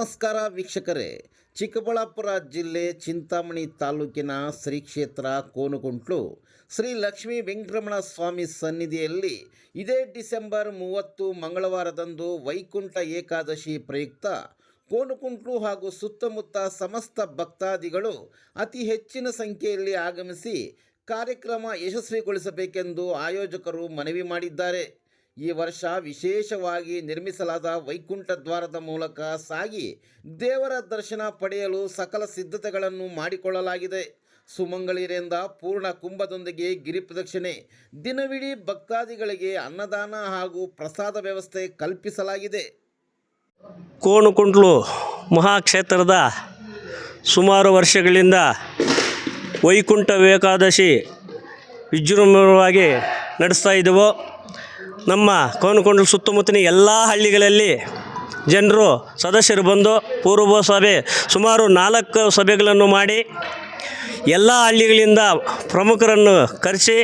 ನಮಸ್ಕಾರ ವೀಕ್ಷಕರೇ, ಚಿಕ್ಕಬಳ್ಳಾಪುರ ಜಿಲ್ಲೆ ಚಿಂತಾಮಣಿ ತಾಲೂಕಿನ ಶ್ರೀ ಕ್ಷೇತ್ರ ಕೋನಕುಂಟ್ಲು ಶ್ರೀ ಲಕ್ಷ್ಮೀ ವೆಂಕಟರಮಣ ಸ್ವಾಮಿ ಸನ್ನಿಧಿಯಲ್ಲಿ ಇದೇ ಡಿಸೆಂಬರ್ 30 ಮಂಗಳವಾರದಂದು ವೈಕುಂಠ ಏಕಾದಶಿ ಪ್ರಯುಕ್ತ ಕೋನಕುಂಟ್ಲು ಹಾಗೂ ಸುತ್ತಮುತ್ತ ಸಮಸ್ತ ಭಕ್ತಾದಿಗಳು ಅತಿ ಹೆಚ್ಚಿನ ಸಂಖ್ಯೆಯಲ್ಲಿ ಆಗಮಿಸಿ ಕಾರ್ಯಕ್ರಮ ಯಶಸ್ವಿಗೊಳಿಸಬೇಕೆಂದು ಆಯೋಜಕರು ಮನವಿ ಮಾಡಿದ್ದಾರೆ. ಈ ವರ್ಷ ವಿಶೇಷವಾಗಿ ನಿರ್ಮಿಸಲಾದ ವೈಕುಂಠ ದ್ವಾರದ ಮೂಲಕ ಸಾಗಿ ದೇವರ ದರ್ಶನ ಪಡೆಯಲು ಸಕಲ ಸಿದ್ಧತೆಗಳನ್ನು ಮಾಡಿಕೊಳ್ಳಲಾಗಿದೆ. ಸುಮಂಗಳಿರೆಯಿಂದ ಪೂರ್ಣ ಕುಂಭದೊಂದಿಗೆ ಗಿರಿ ಪ್ರದಕ್ಷಿಣೆ, ದಿನವಿಡೀ ಭಕ್ತಾದಿಗಳಿಗೆ ಅನ್ನದಾನ ಹಾಗೂ ಪ್ರಸಾದ ವ್ಯವಸ್ಥೆ ಕಲ್ಪಿಸಲಾಗಿದೆ. ಕೋನಕುಂಟ್ಲು ಮಹಾಕ್ಷೇತ್ರದ ಸುಮಾರು ವರ್ಷಗಳಿಂದ ವೈಕುಂಠ ಏಕಾದಶಿ ವಿಜೃಂಭಣವಾಗಿ ನಡೆಸ್ತಾ ಇದ್ದೆವು. ನಮ್ಮ ಕೋನಕುಂಟ್ಲು ಸುತ್ತಮುತ್ತಲಿನ ಎಲ್ಲ ಹಳ್ಳಿಗಳಲ್ಲಿ ಜನರು ಸದಸ್ಯರು ಬಂದು ಪೂರ್ವ ಸಭೆ ಸುಮಾರು 4 ಸಭೆಗಳನ್ನು ಮಾಡಿ ಎಲ್ಲ ಹಳ್ಳಿಗಳಿಂದ ಪ್ರಮುಖರನ್ನು ಕರೆಸಿ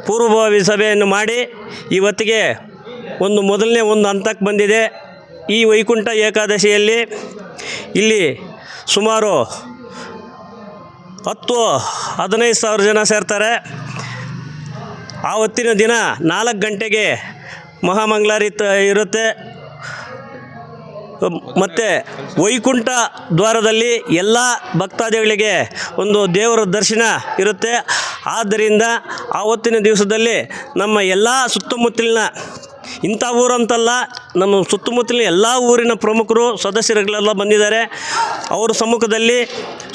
ಪೂರ್ವಭಾವಿ ಸಭೆಯನ್ನು ಮಾಡಿ ಇವತ್ತಿಗೆ ಮೊದಲನೇ ಹಂತಕ್ಕೆ ಬಂದಿದೆ. ಈ ವೈಕುಂಠ ಏಕಾದಶಿಯಲ್ಲಿ ಇಲ್ಲಿ ಸುಮಾರು 10-15 ಸಾವಿರ ಜನ ಸೇರ್ತಾರೆ. ಆವತ್ತಿನ ದಿನ 4 ಗಂಟೆಗೆ ಮಹಾಮಂಗಳಾರತಿ ಇರುತ್ತೆ. ಮತ್ತು ವೈಕುಂಠ ದ್ವಾರದಲ್ಲಿ ಎಲ್ಲ ಭಕ್ತಾದಿಗಳಿಗೆ ದೇವರ ದರ್ಶನ ಇರುತ್ತೆ. ಆದ್ದರಿಂದ ಆವತ್ತಿನ ದಿವಸದಲ್ಲಿ ನಮ್ಮ ಎಲ್ಲ ಸುತ್ತಮುತ್ತಲಿನ ಇಂಥ ಊರಂತಲ್ಲ, ನಮ್ಮ ಸುತ್ತಮುತ್ತಲಿನ ಎಲ್ಲ ಊರಿನ ಪ್ರಮುಖರು ಸದಸ್ಯರುಗಳೆಲ್ಲ ಬಂದಿದ್ದಾರೆ. ಅವರ ಸಮ್ಮುಖದಲ್ಲಿ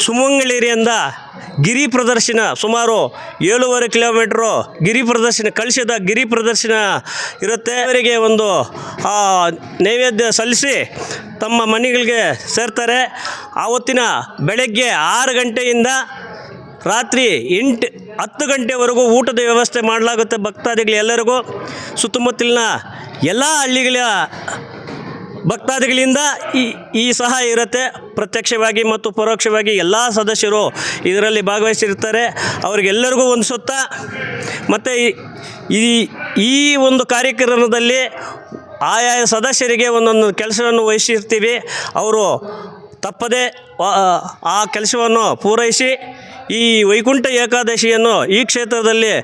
ಸುಮಂಗಳಿರಿಯಿಂದ ಗಿರಿ ಪ್ರದರ್ಶನ ಸುಮಾರು 7.5 ಕಿಲೋಮೀಟ್ರು ಕಳಿಸಿದ ಗಿರಿ ಪ್ರದರ್ಶನ ಇರುತ್ತೆ. ಅವರಿಗೆ ನೈವೇದ್ಯ ಸಲ್ಲಿಸಿ ತಮ್ಮ ಮನೆಗಳಿಗೆ ಸೇರ್ತಾರೆ. ಆವತ್ತಿನ ಬೆಳಗ್ಗೆ 6 ಗಂಟೆಯಿಂದ ರಾತ್ರಿ 10 ಗಂಟೆವರೆಗೂ ಊಟದ ವ್ಯವಸ್ಥೆ ಮಾಡಲಾಗುತ್ತೆ. ಭಕ್ತಾದಿಗಳೆಲ್ಲರಿಗೂ ಸುತ್ತಮುತ್ತಲಿನ ಎಲ್ಲ ಹಳ್ಳಿಗಳ ಭಕ್ತಾದಿಗಳಿಂದ ಈ ಸಹಾಯ ಇರುತ್ತೆ. ಪ್ರತ್ಯಕ್ಷವಾಗಿ ಮತ್ತು ಪರೋಕ್ಷವಾಗಿ ಎಲ್ಲ ಸದಸ್ಯರು ಇದರಲ್ಲಿ ಭಾಗವಹಿಸಿರ್ತಾರೆ. ಅವರಿಗೆಲ್ಲರಿಗೂ ಸುತ್ತ ಮತ್ತು ಈ ಕಾರ್ಯಕ್ರಮದಲ್ಲಿ ಆಯಾ ಸದಸ್ಯರಿಗೆ ಒಂದೊಂದು ಕೆಲಸವನ್ನು ವಹಿಸಿರ್ತೀವಿ. ಅವರು ತಪ್ಪದೆ ಆ ಕೆಲಸವನ್ನು ಪೂರೈಸಿ ಈ ವೈಕುಂಠ ಏಕಾದಶಿಯನ್ನು ಈ ಕ್ಷೇತ್ರದಲ್ಲಿ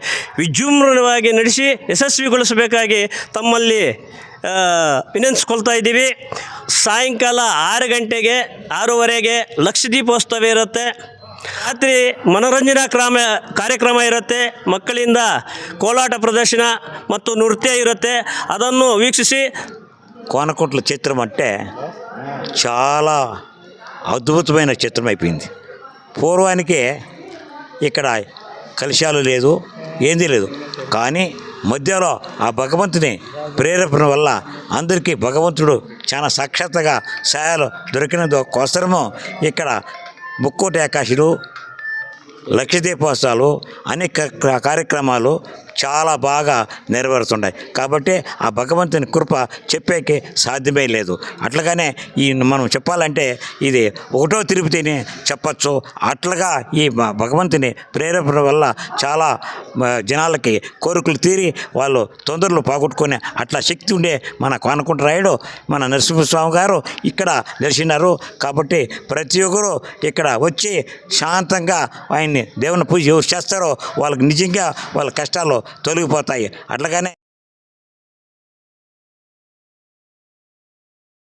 ವಿಜೃಂಭಣವಾಗಿ ನಡೆಸಿ ಯಶಸ್ವಿಗೊಳಿಸಬೇಕಾಗಿ ತಮ್ಮಲ್ಲಿ ವಿನಂತಿಸ್ಕೊಳ್ತಾ ಇದ್ದೀವಿ. ಸಾಯಂಕಾಲ 6 ಗಂಟೆಗೆ 6:30ಗೆ ಲಕ್ಷ ದೀಪೋತ್ಸವ ಇರುತ್ತೆ. ರಾತ್ರಿ ಮನೋರಂಜನಾ ಕಾರ್ಯಕ್ರಮ ಇರುತ್ತೆ. ಮಕ್ಕಳಿಂದ ಕೋಲಾಟ ಪ್ರದರ್ಶನ ಮತ್ತು ನೃತ್ಯ ಇರುತ್ತೆ. ಅದನ್ನು వీక్షిಸಿ కోనకుంట్ల చిత్రం అంటే చాలా అద్భుతమైన చిత్రం అయిపోయింది. పూర్వానికి ఇక్కడ కలశాలు లేదు, ఏంది లేదు. కానీ మధ్యలో ఆ భగవంతుని ప్రేరేపణ వల్ల అందరికీ భగవంతుడు చాలా సాక్షాత్తుగా సాయాలు దొరికినందు కోసము ఇక్కడ ముక్కోటి ఏకాశులు, లక్ష దీపోత్సవాలు, అనేక కార్యక్రమాలు చాలా బాగా నెరవేరుతున్నాయి. కాబట్టి ఆ భగవంతుని కృప చెప్పేకి సాధ్యమే లేదు. అట్లాగానే మనం చెప్పాలంటే ఇది 1వ తిరుపతిని చెప్పచ్చు. అట్లాగా ఈ భగవంతుని ప్రేరేపణ వల్ల చాలా జనాలకి కోరికలు తీరి వాళ్ళు తొందరలు పోగొట్టుకునే అట్లా శక్తి ఉండే మన కోనకుంట రాయుడు, మన నరసింహస్వామి గారు ఇక్కడ దర్శినారు. కాబట్టి ప్రతి ఒక్కరు ఇక్కడ వచ్చి శాంతంగా ఆయన్ని దేవుని పూజ చేస్తారో వాళ్ళకి నిజంగా వాళ్ళ కష్టాలు తొలగిపోతాయి. అట్లాగనే